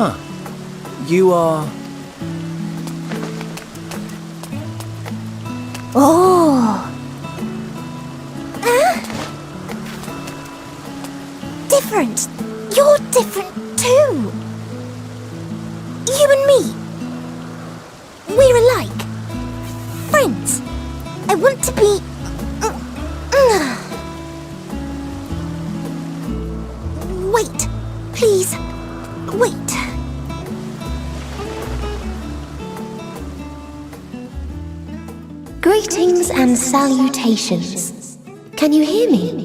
Ah, you are... Oh! Different! You're different too! You and me! We're alike! Friends! I want to be... Wait! Please! Wait! Greetings and salutations. Can you hear me?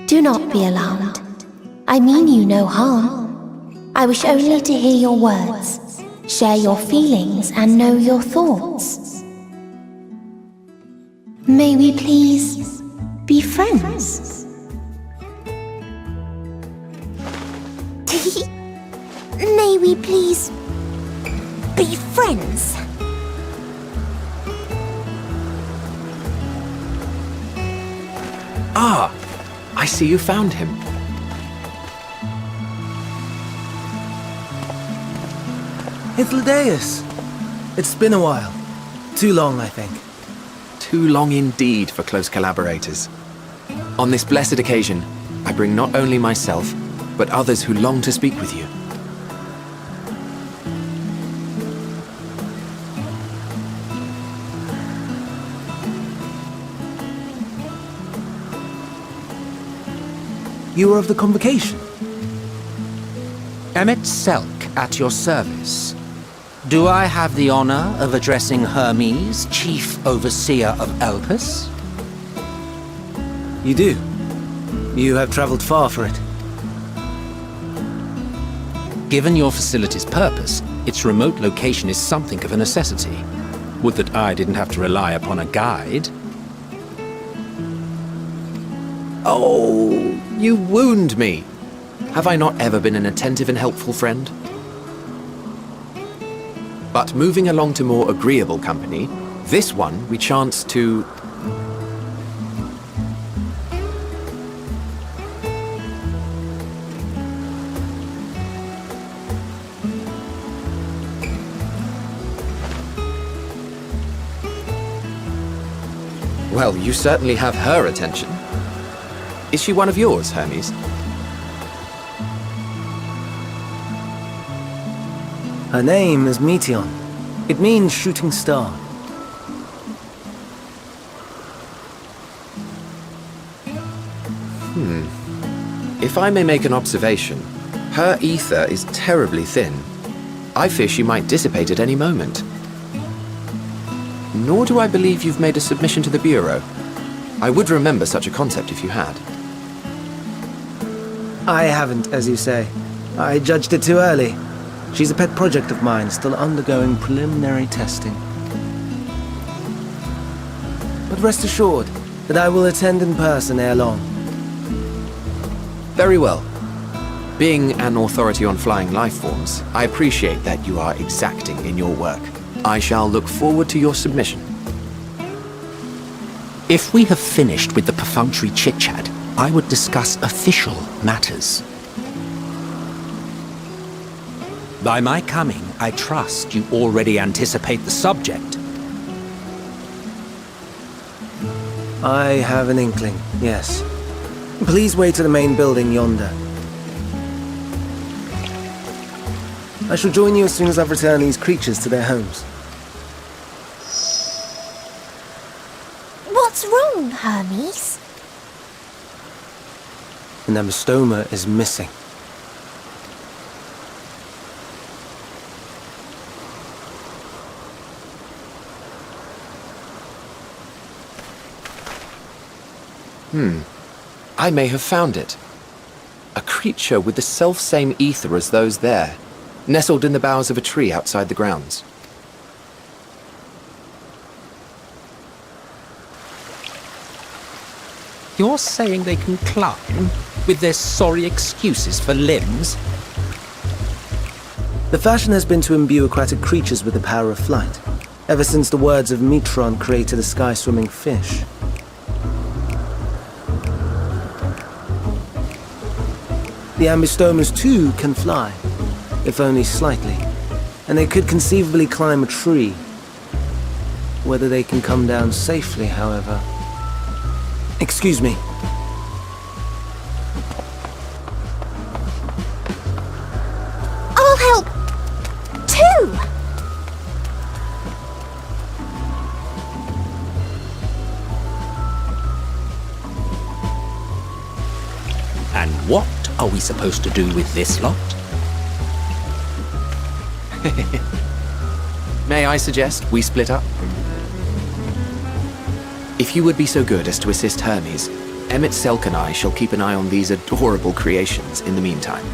Do not be alarmed. I mean you no harm. I wish only to hear your words, share your feelings and know your thoughts. May we please be friends? May we please be friends? Ah, I see you found him. Hythlodaeus. It's been a while. Too long, I think. Too long indeed for close collaborators. On this blessed occasion, I bring not only myself, but others who long to speak with you. You are of the convocation? Emmett Selk at your service. Do I have the honor of addressing Hermes, Chief Overseer of Elpis? You do. You have traveled far for it. Given your facility's purpose, its remote location is something of a necessity. Would that I didn't have to rely upon a guide. Oh, you wound me. Have I not ever been an attentive and helpful friend? But moving along to more agreeable company, this one we chance to... Well, you certainly have her attention. Is she one of yours, Hermes? Her name is Meteon. It means shooting star. If I may make an observation, her ether is terribly thin. I fear she might dissipate at any moment. Nor do I believe you've made a submission to the Bureau. I would remember such a concept if you had. I haven't, as you say. I judged it too early. She's a pet project of mine, still undergoing preliminary testing. But rest assured that I will attend in person ere long. Very well. Being an authority on flying life forms, I appreciate that you are exacting in your work. I shall look forward to your submission. If we have finished with the perfunctory chit-chat, I would discuss official matters. By my coming, I trust you already anticipate the subject. I have an inkling, yes. Please wait to the main building yonder. I shall join you as soon as I've returned these creatures to their homes. What's wrong, Hermes? An amystoma is missing. I may have found it. A creature with the self-same ether as those there, nestled in the boughs of a tree outside the grounds. You're saying they can climb, with their sorry excuses for limbs? The fashion has been to imbue aquatic creatures with the power of flight, ever since the words of Metron created a sky-swimming fish. The ambistomas too can fly, if only slightly, and they could conceivably climb a tree. Whether they can come down safely, however... Excuse me. I'll help, too! And what are we supposed to do with this lot? May I suggest we split up? If you would be so good as to assist Hermes, Emmett Selk and I shall keep an eye on these adorable creations in the meantime.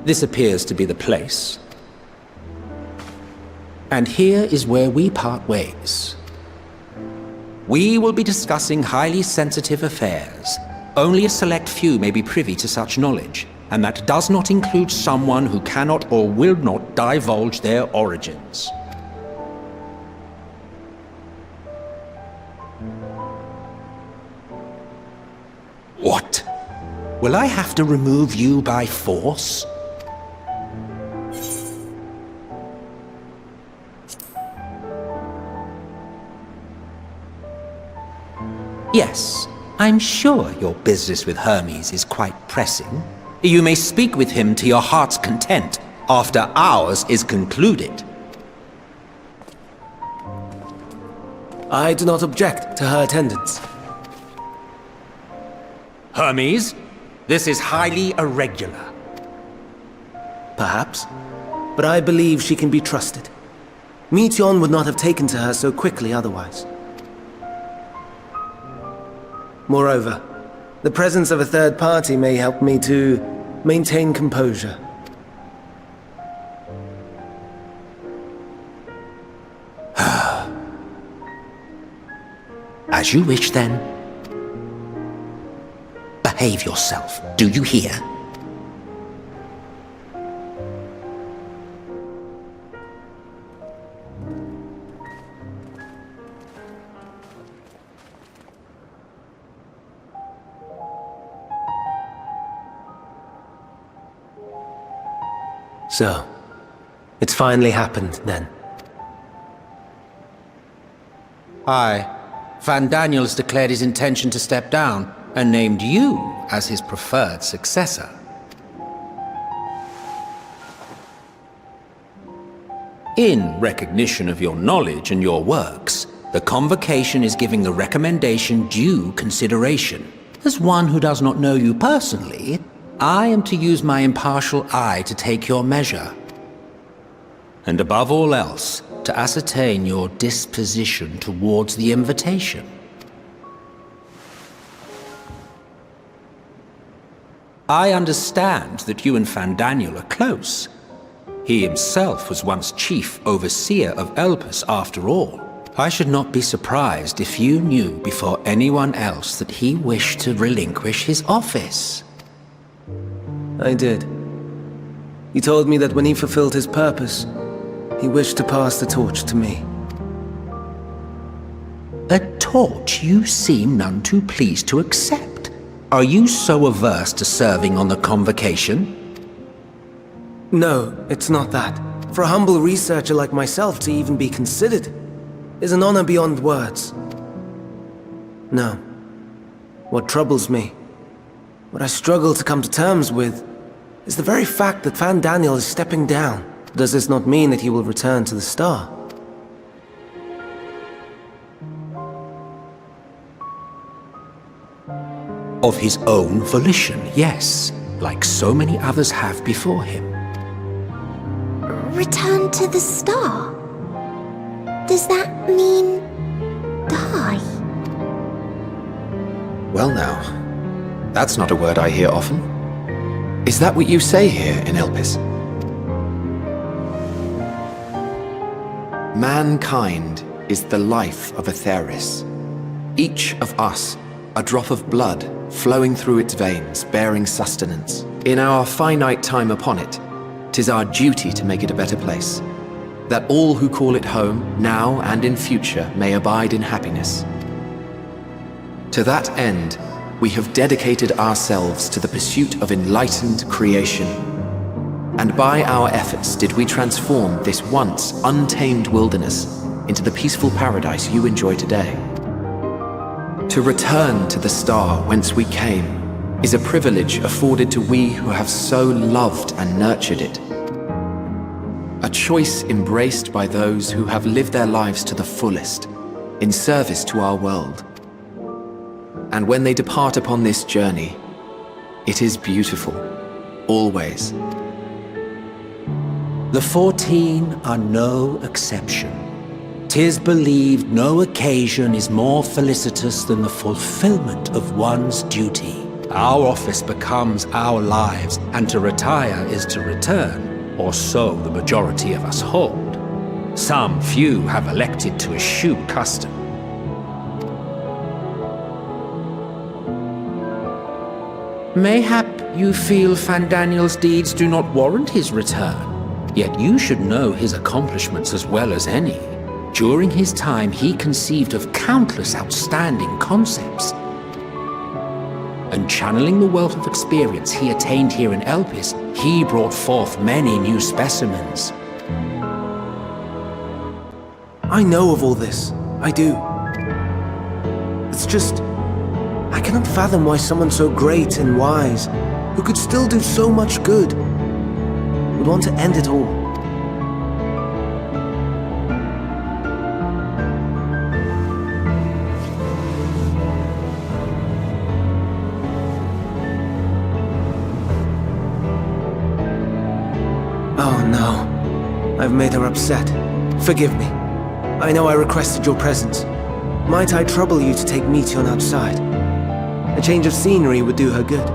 This appears to be the place. And here is where we part ways. We will be discussing highly sensitive affairs. Only a select few may be privy to such knowledge, and that does not include someone who cannot or will not divulge their origins. What? Will I have to remove you by force? Yes, I'm sure your business with Hermes is quite pressing. You may speak with him to your heart's content after ours is concluded. I do not object to her attendance. Hermes, this is highly irregular. Perhaps, but I believe she can be trusted. Meteion would not have taken to her so quickly otherwise. Moreover, the presence of a third party may help me to maintain composure. As you wish, then. Behave yourself, do you hear? So, it's finally happened, then. Aye. Van Daniels declared his intention to step down, and named you as his preferred successor. In recognition of your knowledge and your works, the Convocation is giving the recommendation due consideration. As one who does not know you personally, I am to use my impartial eye to take your measure. And above all else, to ascertain your disposition towards the invitation. I understand that you and Fandaniel are close. He himself was once chief overseer of Elpis after all. I should not be surprised if you knew before anyone else that he wished to relinquish his office. I did. He told me that when he fulfilled his purpose, he wished to pass the torch to me. A torch you seem none too pleased to accept. Are you so averse to serving on the Convocation? No, it's not that. For a humble researcher like myself to even be considered is an honor beyond words. No. What troubles me, what I struggle to come to terms with, is the very fact that Fandaniel is stepping down. Does this not mean that he will return to the Star? Of his own volition, yes, like so many others have before him. Return to the Star? Does that mean die? Well now, that's not a word I hear often. Is that what you say here in Elpis? Mankind is the life of Atheris. Each of us, a drop of blood flowing through its veins, bearing sustenance. In our finite time upon it, 'tis our duty to make it a better place, that all who call it home, now and in future, may abide in happiness. To that end, we have dedicated ourselves to the pursuit of enlightened creation. And by our efforts did we transform this once untamed wilderness into the peaceful paradise you enjoy today. To return to the Star whence we came is a privilege afforded to we who have so loved and nurtured it. A choice embraced by those who have lived their lives to the fullest, in service to our world. And when they depart upon this journey, it is beautiful, always. The 14 are no exception. 'Tis believed no occasion is more felicitous than the fulfillment of one's duty. Our office becomes our lives, and to retire is to return, or so the majority of us hold. Some few have elected to eschew custom. Mayhap you feel Fandaniel's deeds do not warrant his return. Yet you should know his accomplishments as well as any. During his time, he conceived of countless outstanding concepts. And channeling the wealth of experience he attained here in Elpis, he brought forth many new specimens. I know of all this. I do. It's just, I cannot fathom why someone so great and wise, who could still do so much good, would want to end it all. Oh no. I've made her upset. Forgive me. I know I requested your presence. Might I trouble you to take Meteon outside? A change of scenery would do her good.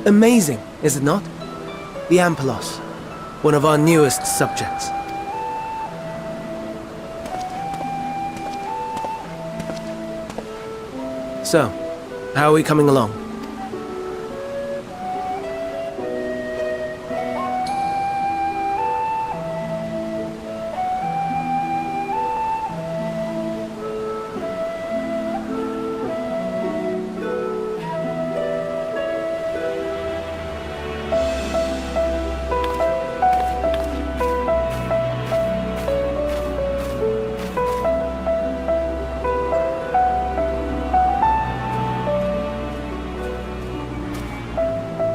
Amazing, is it not? The Ampelos, one of our newest subjects. So, how are we coming along?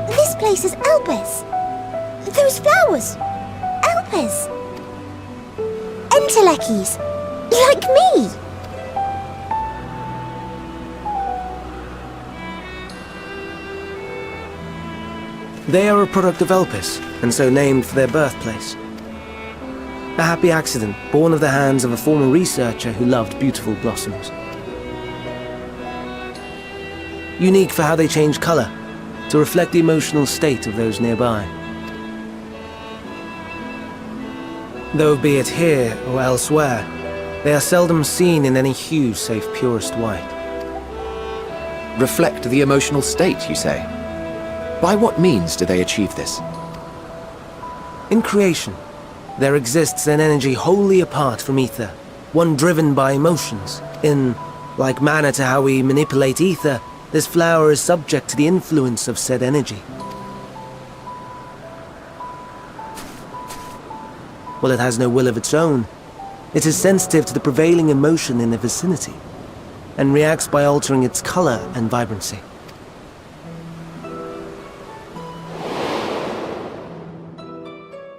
This place is Elpis. Those flowers. Elpis. Entelekis. Like me. They are a product of Elpis, and so named for their birthplace. A happy accident, born of the hands of a former researcher who loved beautiful blossoms. Unique for how they change color, to reflect the emotional state of those nearby. Though be it here or elsewhere, they are seldom seen in any hue save purest white. Reflect the emotional state, you say? By what means do they achieve this? In creation, there exists an energy wholly apart from ether, one driven by emotions. In like manner to how we manipulate ether, this flower is subject to the influence of said energy. While it has no will of its own, it is sensitive to the prevailing emotion in the vicinity, and reacts by altering its color and vibrancy.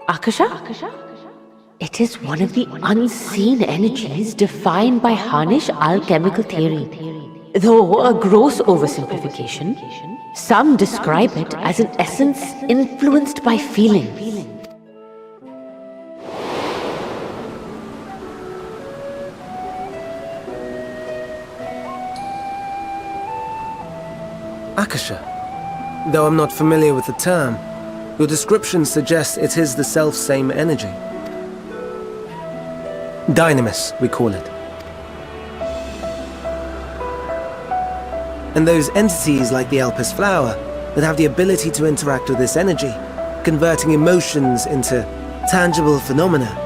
Akasha? It is one of the unseen energies defined by Harnish alchemical theory. Though a gross oversimplification, some describe it as an essence influenced by feeling. Akasha. Though I'm not familiar with the term, your description suggests it is the self-same energy. Dynamis, we call it. And those entities like the Elpis flower that have the ability to interact with this energy, converting emotions into tangible phenomena,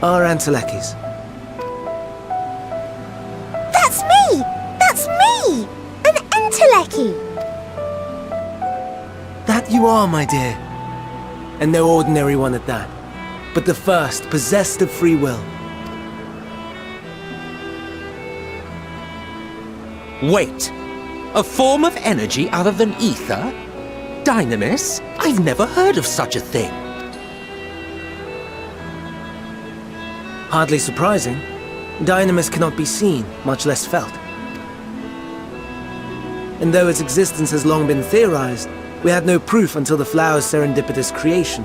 are Antelekis. That's me! That's me! An Enteleki! That you are, my dear. And no ordinary one at that, but the first possessed of free will. Wait! A form of energy other than ether? Dynamis? I've never heard of such a thing. Hardly surprising. Dynamis cannot be seen, much less felt. And though its existence has long been theorized, we had no proof until the flower's serendipitous creation.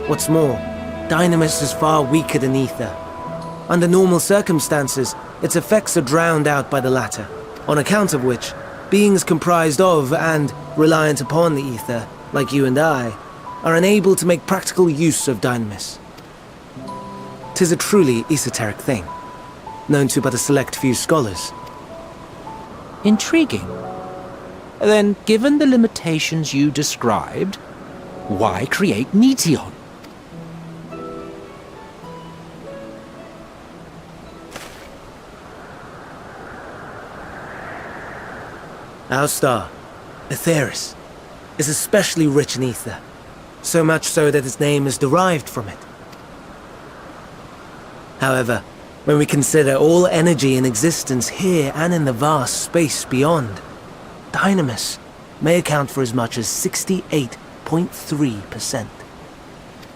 What's more, Dynamis is far weaker than ether. Under normal circumstances, its effects are drowned out by the latter, on account of which, beings comprised of and reliant upon the ether, like you and I, are unable to make practical use of Dynamis. 'Tis a truly esoteric thing, known to but a select few scholars. Intriguing. Then, given the limitations you described, why create Meteon? Our star, Aetheris, is especially rich in ether, so much so that its name is derived from it. However, when we consider all energy in existence here and in the vast space beyond, Dynamis may account for as much as 68.3%.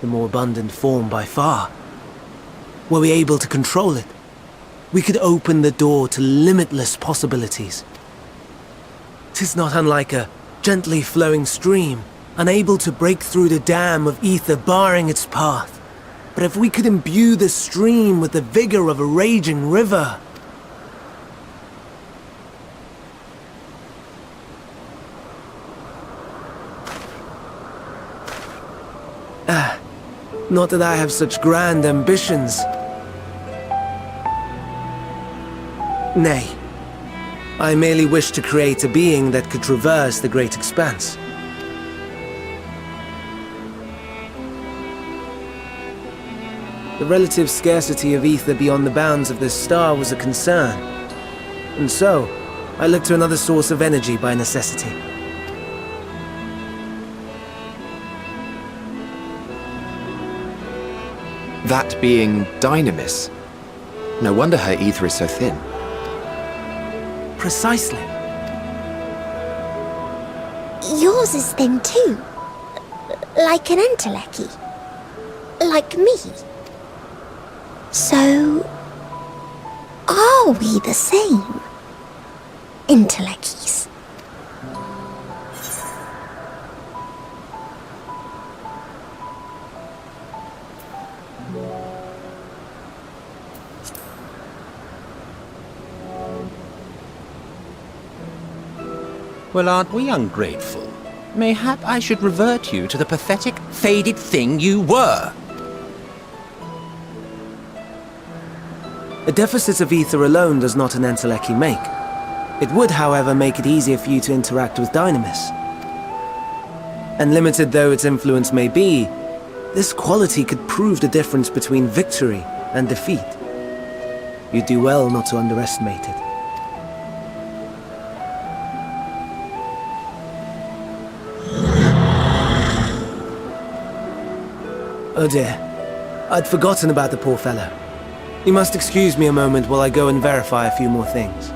The more abundant form by far. Were we able to control it, we could open the door to limitless possibilities. 'Tis not unlike a gently flowing stream, unable to break through the dam of ether barring its path. But if we could imbue the stream with the vigor of a raging river... Not that I have such grand ambitions. Nay. I merely wish to create a being that could traverse the great expanse. The relative scarcity of ether beyond the bounds of this star was a concern. And so, I looked to another source of energy by necessity. That being Dynamis. No wonder her ether is so thin. Precisely. Yours is thin too. Like an Enteleki. Like me. So... are we the same? Entelekis. Well, aren't we ungrateful? Mayhap I should revert you to the pathetic, faded thing you were. A deficit of ether alone does not an Enteleki make. It would, however, make it easier for you to interact with Dynamis. And limited though its influence may be, this quality could prove the difference between victory and defeat. You'd do well not to underestimate it. Oh dear, I'd forgotten about the poor fellow. You must excuse me a moment while I go and verify a few more things.